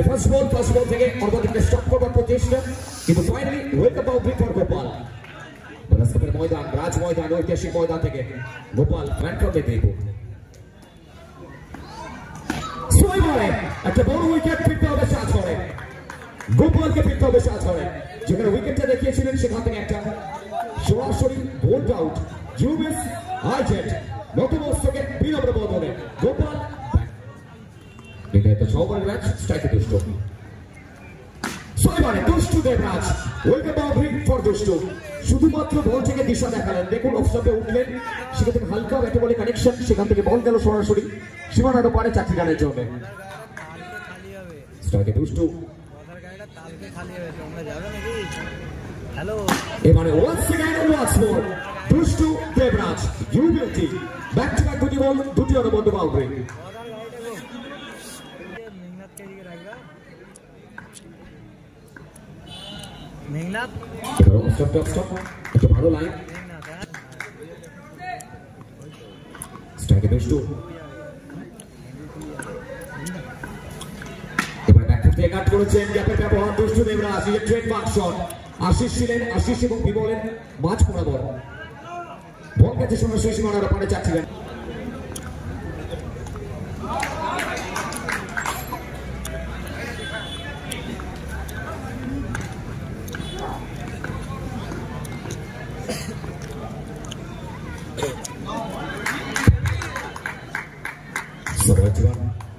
First বল থেকে অর্ধেকটা stop করবার প্রচেষ্টা, কিন্তু finally welcome boundary for Gopal. বলাস্কাপের ময়দান, রাজ ময়দান, ঐতিহাসিক ময়দান থেকে গোপাল ফ্যান ফ্রম মেদিনীপুর। সোয়াইবারে একটা বড় উইকেট ফিরতে হবে সাজ করে, গোপালকে ফিরতে হবে সাজ করে। যেখানে উইকেটটা দেখিয়েছিলেন সেখান থেকে একটা সরাসরি বোল্ড আউট। ইউবিস আইজেট নতুমস্তকে বিনম্র বদলে গোপাল নির্ধারিত 6 ওভারের ম্যাচ স্ট্রাইকে দুষ্টু। সোয়াইবারে দুষ্টু দেবরাজ ওয়েলকাম বাউন্ডারি ফর দুষ্টু। শুধুমাত্র বল থেকে দিশা দেখালেন, দেখুন অফস্টাম্পে উঠলেন, সেখান থেকে হালকা ব্যাটে বলে কানেকশন, সেখান থেকে বল গেল সরাসরি সীমানার পারে 4টি রানের জন্য। স্ট্রাইকে দুষ্টু। এবারে ওয়ান্স अगेन ওয়ান্স মোর দুষ্টু দেবরাজ ইউবিটি ব্যাক টু ব্যাক দুটি বল, দুটি অনবদ্য বাউন্ডারি। মেঘনাথ স্টপ একটু ভালো লাইন। স্ট্রাইকে দুষ্টু। এবার ব্যাক ফুট দিয়ে কাট করেছেন, গ্যাপের ব্যবহার দুষ্টু দেবরাজ। এই ট্রেডমার্ক শট। আশিস ছিলেন, আশিস এবং বিমলের মাঝ বরাবর বল গেছে সরাসরি সীমানার পারে 4টি রান।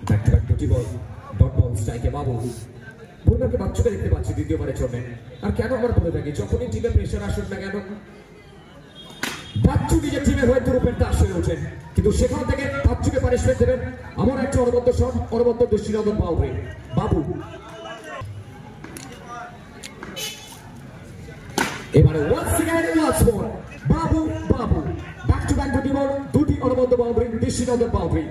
ব্যাক টু ব্যাক দুটি বল, ডট বল স্ট্রাইকে বাবু। বলবারকে বাচ্চুকে দেখতে পাচ্ছি দ্বিতীয়বারের জন্য। আর কেন আমার বলে থাকি, যখনই টিমে প্রেশার আসুক না কেন, বাচ্চু নিজের টিমের হয়ে রূপের দাস হয়ে ওঠেন, কিন্তু সেখান থেকে বাচ্চুকে পানিশমেন্ট দেবেন। আমার একটা অনবদ্য শট, অনবদ্য দৃষ্টিনন্দন বাউন্ডারি বাবু। এবারে once again once more Babu back to back দুটি বল, দুটি অনবদ্য বাউন্ডারি, দৃষ্টিনন্দন বাউন্ডারি।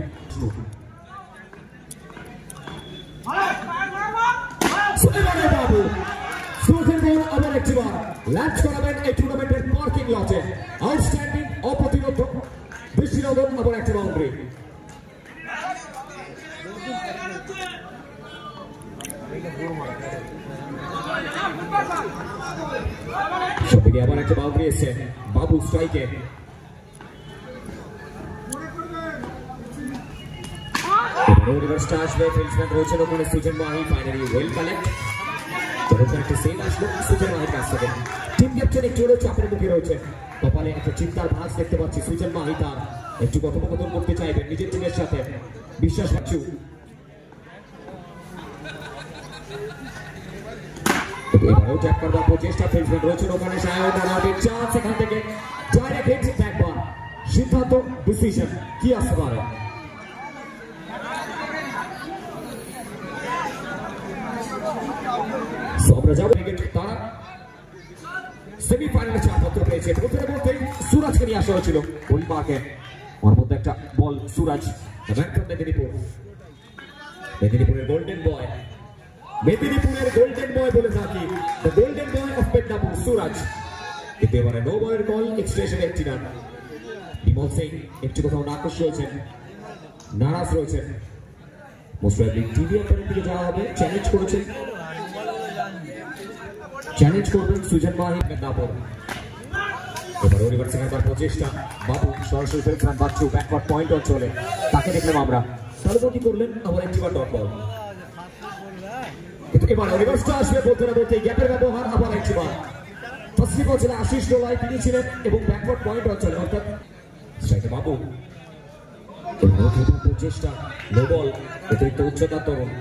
বাবু সুখের বল আবার একটিবার ল্যান্ড করাবেন এই টুর্নামেন্টের পার্কিং লটে। আউটস্ট্যান্ডিং অপ্রতিরোধ দৃষ্টিনন্দন আবার একটি বাউন্ডারি। সবদিকে আবার একটা বাউন্ডারি এসছে বাবু স্ট্রাইকে। আসবে ফিল্ডসম্যান রয়েছেন ওখানে Sujan Mahi. Finally well collect, চমৎকার একটা সেভ আসলো সুজন মাহির কাছ থেকে। টিম ক্যাপ্টেন একটু হলেও চাপের মুখে রয়েছে, কপালে একটা চিন্তার ভাঁজ দেখতে পাচ্ছি। সুজন মাহি তার একটু কথোপকথন করতে চাইবেন নিজের টিমের সাথে, বিশ্বাস পাচ্ছি। এবারেও ট্যাপ করবার প্রচেষ্টা, ফিল্ডসম্যান রয়েছেন ওখানে। সায়ন রাউটের চান্স, এখান থেকে ডাইরেক্ট হিট, ব্যাকবার সিদ্ধান্ত ডিসিশন কি আসতে পারে। আমরা যাবো তারা সেমিফাইনালে ছাড়পত্র পেয়েছে। প্রথমে বলতেই সুরাজকে নিয়ে আসা হয়েছিল গোলবাকে, ওর মধ্যে একটা বল সুরাজ। মেদিনীপুরের গোল্ডেন বয়, মেদিনীপুরের গোল্ডেন বয় বলে থাকি, the golden boy of Medinipur Suraj. কিন্তু এবারে নো বলের বল, এক্সটেনশনে 1টি রান। বিমল সিং একটু কোথাও নাকশ রয়েছেন, নারাজ রয়েছেন। মোস্ট প্রবাবলি টিভি আম্পায়ারের দিকে যাওয়া হবে, চ্যালেঞ্জ করেছেন, চ্যালেঞ্জ করবেন সুজন মাহি মেদিনীপুর। এবার রিভার্স করার প্রচেষ্টা বাবু, সরাসরি ফেলছেন বাচ্চু, ব্যাকওয়ার্ড পয়েন্ট অঞ্চলে তাকে দেখলাম আমরা। তারপর কি করলেন আবার একটিবার ডট বল, কিন্তু এবার রিভার্সটা আসবে বলতে না বলতে গ্যাপের ব্যবহার আবার একটিবার। ফার্স্ট বল ছিল আশিস ডোলাই, তিনি ছিলেন এবং ব্যাকওয়ার্ড পয়েন্ট অঞ্চলে, অর্থাৎ স্ট্রাইকে বাবু। প্রচেষ্টা নো বল, অতিরিক্ত উচ্চতা তরুণ।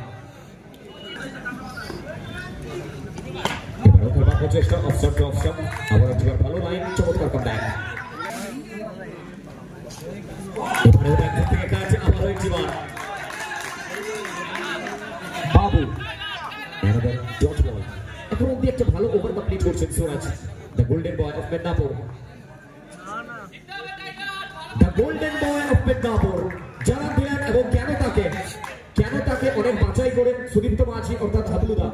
প্রচেষ্টা অফস্টাম্প আবার একবার ভালো লাইন, চমৎকার কামব্যাক। এবারে ব্যাক থেকে কাজ আবার একবার বাবু, অ্যানাদার ডট বল। এখন অব্দি একটা ভালো ওভার কমপ্লিট করছেন Suraj, the golden boy of Medinipur. The golden boy of Medinipur যারা দিলেন এবং কেন তাকে অনেক বাছাই করে সুদীপ্ত মাঝি অর্থাৎ হাবলুদা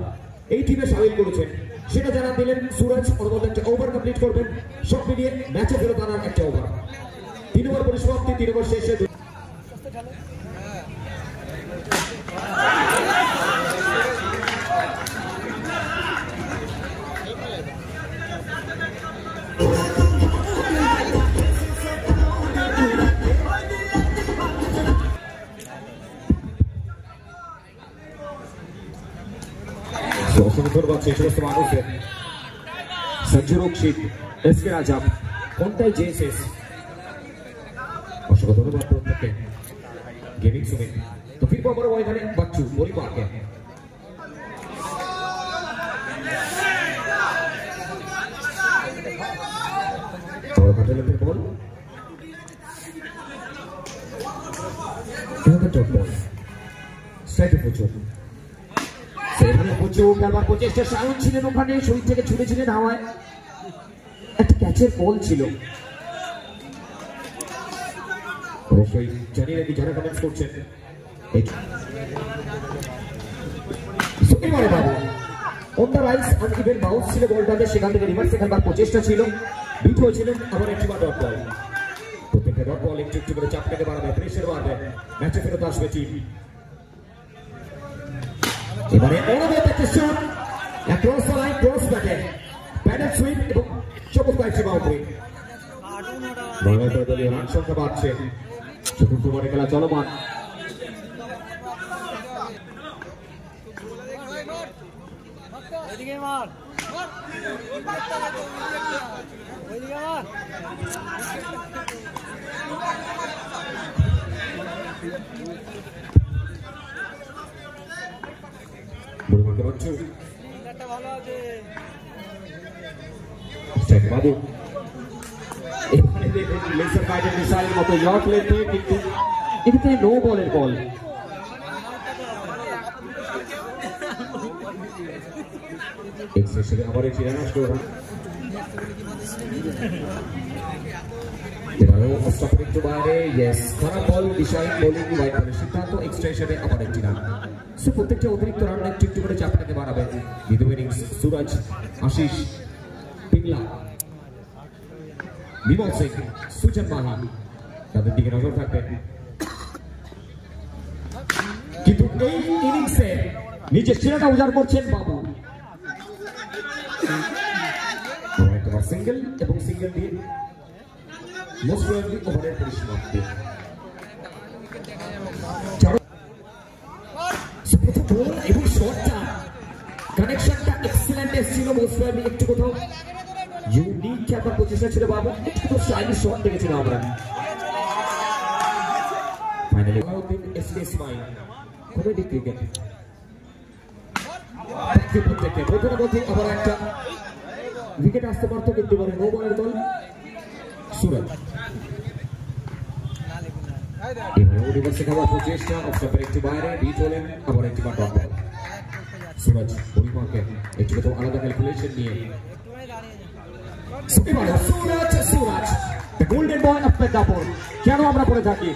এই টিমে সামিল করেছেন, সেটা জানা দিলেন সুরাজ। ওর মধ্যে একটা ওভার কমপ্লিট করবেন, সব মিলিয়ে ম্যাচে ফেরত আনার একটা ওভার। 3 ওভার পরিসমাপ্তি, 3 ওভার শেষে জানাচ্ছে এই সমস্ত মানুষদের। সঞ্জু রক্ষিত, এসকে রাজা, কোনটাই জেএসএস, অসংখ্য ধন্যবাদ প্রত্যেককে। গেমিং সুমিত, তো ফিরবো আবার এখানে বাচ্চু পরিবারকে। বল প্রচেষ্টা সায়ন ছিলেন ওখানে, শরীর থেকে ছুটেছিলেন হাওয়ায়, একটা ক্যাচের বল ছিল। অবশ্যই জানিয়ে রাখি যারা কমেন্টস করছেন, এবারে বাবু on the rice uneven bounce ছিল বলটাতে, সেখান থেকে রিভার্সে খেলবার প্রচেষ্টা ছিল, বিট হয়েছিলেন। আবার একটি বার ডট বল, প্রত্যেকটা ডট বল একটু একটু করে চাপটাকে বাড়াবে, প্রেসার বাড়বে, ম্যাচে ফেরত আসবে টিম। এবারে একটা shot across the line, cross ব্যাটে প্যাডেল সুইং এবং চমৎকার একটি বাউন্ডারি। বাংলাদেশের দলীয় রান সংখ্যা বাড়ছে, চতুর্থ ওভারে খেলা চলমান। বাবু লেসার গাইডেড মিসাইলের মতো ইয়র্ক লেতে, কিন্তু এক্ষেত্রে নো বলের বল। আবার একটি রান আসলো, এবারেও অস্ট্রেলিয়া একটু বাইরে, ইয়েস খারাপ বল, দিশাই বোলিং ওয়াইড বলের সিদ্ধান্ত, এক্সট্রা হিসেবে আবার একটি রান। সো প্রত্যেকটা অতিরিক্ত রান একটু একটু করে চাপটাকে বাড়াবে। দ্বিতীয় ইনিংস সুরজ, আশিস, পিংলা, বিমল সিং, সুজন মাহি, তাদের দিকে নজর থাকবে। কিন্তু এই ইনিংসে নিজের সেরাটা উজাড় করছেন বাবু। সিঙ্গেল এবং সিঙ্গেল দিয়ে মোস্ট প্রবাবলি ওভারের পরিসমাপ্তি। এবং শটটা কানেকশনটা এক্সিলেন্ট এসেছিল, মোস্ট প্রবাবলি একটু কোথাও ইউনিক খেলার প্রচেষ্টা ছিল বাবু, একটু তো স্টাইলিশ শট দেখেছিলাম আমরা। Finally SK Ismail, comedy cricket প্রত্যেকে প্রথমে বলতে আবার একটা উইকেট আসতে পারতো, কিন্তু বলে নো বলের দল সুরজ। রিভার্সে খাওয়ার প্রচেষ্টা, অফস্টাম্পের একটু বাইরে, বিট হলেন, আবার একটি বার ডট বল। সুরজ পরিমাকে একটু কোথাও আলাদা ক্যালকুলেশন নিয়ে Suraj golden boy of Medinipur. কেন আমরা পড়ে থাকি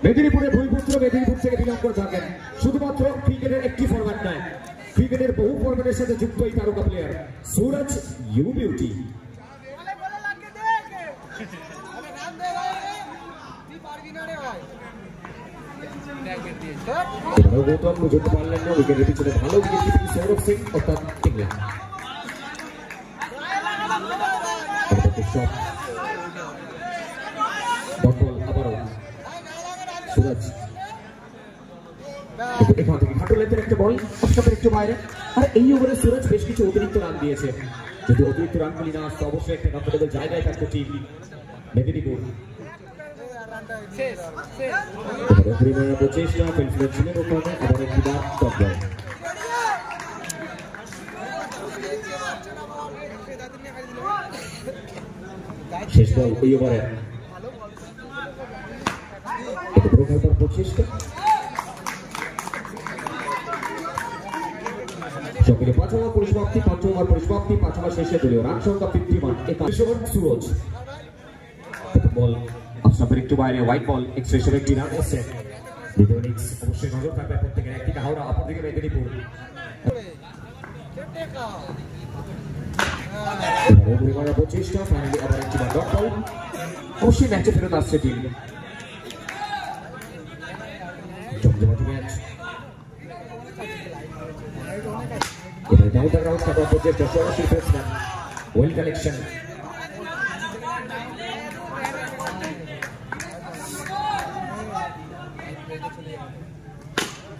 মেদিনীপুরে ভূমিপুত্র, মেদিনীপুর থেকে বিলং করে থাকেন, শুধুমাত্র ক্রিকেটের একটি ফরম্যাট নয়, ক্রিকেটের বহু ফরম্যাটের সাথে যুক্ত এই তারকা player Suraj you beauty. Gautam বুঝতে পারলেন না, উইকেটের পিছনে ভালো উইকেট কিপিং সৌরভ সিং অর্থাৎ টিংলা। আবারও সুরজ এখান থেকে খাটো লেন্থের একটা বল, অফস্টাম্পের একটু বাইরে। আর এই ওভারে সুরজ বেশ কিছু অতিরিক্ত রান দিয়েছে, যদি অতিরিক্ত রানগুলি না আসতো অবশ্যই একটা কমফোর্টেবল জায়গায় থাকতো টিম মেদিনীপুর। প্রচেষ্টা ফিল্ডার ছিলেন ওখানে, আবার একটি বার টপ বল। শেষ বল এই ওভারে, প্রচেষ্টা সকলে 5 ওভার পরিসমাপ্তি, 5 ওভার পরিসমাপ্তি, 5 ওভার শেষে দলীয় রান সংখ্যা 51। সুরজ বল অফস্টাম্পের একটু বাইরে, হোয়াইট বল, এক্সট্রা হিসেবে একটি রান এসেছে। দ্বিতীয় ইনিংস অবশ্যই নজর থাকবে প্রত্যেকের, একদিকে হাওড়া অপরদিকে মেদিনীপুর। প্রচেষ্টা ফাইনালি আবার একটি বার ডট বল, অবশ্যই ম্যাচে ফেরত আসছে টিম। জমজমাটি ম্যাচ, এবারে ডাউন দ্য গ্রাউন্ড কাটার প্রচেষ্টা, সরাসরি ব্যাটসম্যান ওয়েল কালেকশন।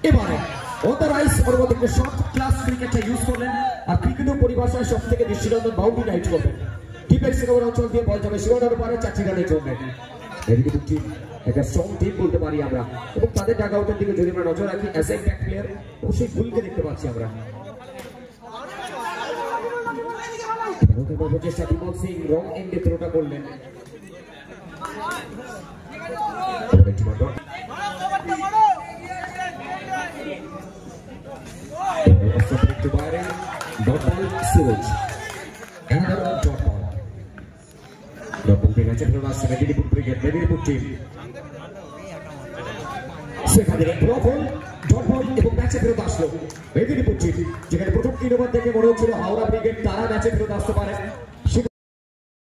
এবারে অন দ্য রাইস পরবর্তী একটা শর্ট ক্লাস ক্রিকেটটা ইউজ করলেন আর ক্রিকেটের পরিভাষায় সব থেকে দৃষ্টিনন্দন বাউন্ডারি রাইট করবেন। ডিফেন্স ওভার অঞ্চল দিয়ে বল যাবে সীমানার পারে 4টি রানের জন্য। এদিকে দুটি একটা স্ট্রং টিম বলতে পারি আমরা এবং তাদের ডাগ আউটের দিকে যদি আমরা নজর রাখি অ্যাজ এ ব্যাক প্লেয়ার অবশ্যই ভুলকে দেখতে পাচ্ছি আমরা। প্রচেষ্টা বিমল সিং রং এন্ডে থ্রোটা করলেন। to Byron, dot ball, Suraj. Another dot ball. Dot ball being attempt last Medinipur cricket, Medinipur team. সেখানে ড্রপ হল ডট বল এবং ম্যাচে ফেরত আসলো মেদিনীপুর টিম, যেখানে প্রথম 3 ওভার থেকে মনে হচ্ছিল হাওড়া ব্রিগেড তারা ম্যাচে ফেরত আসতে পারে।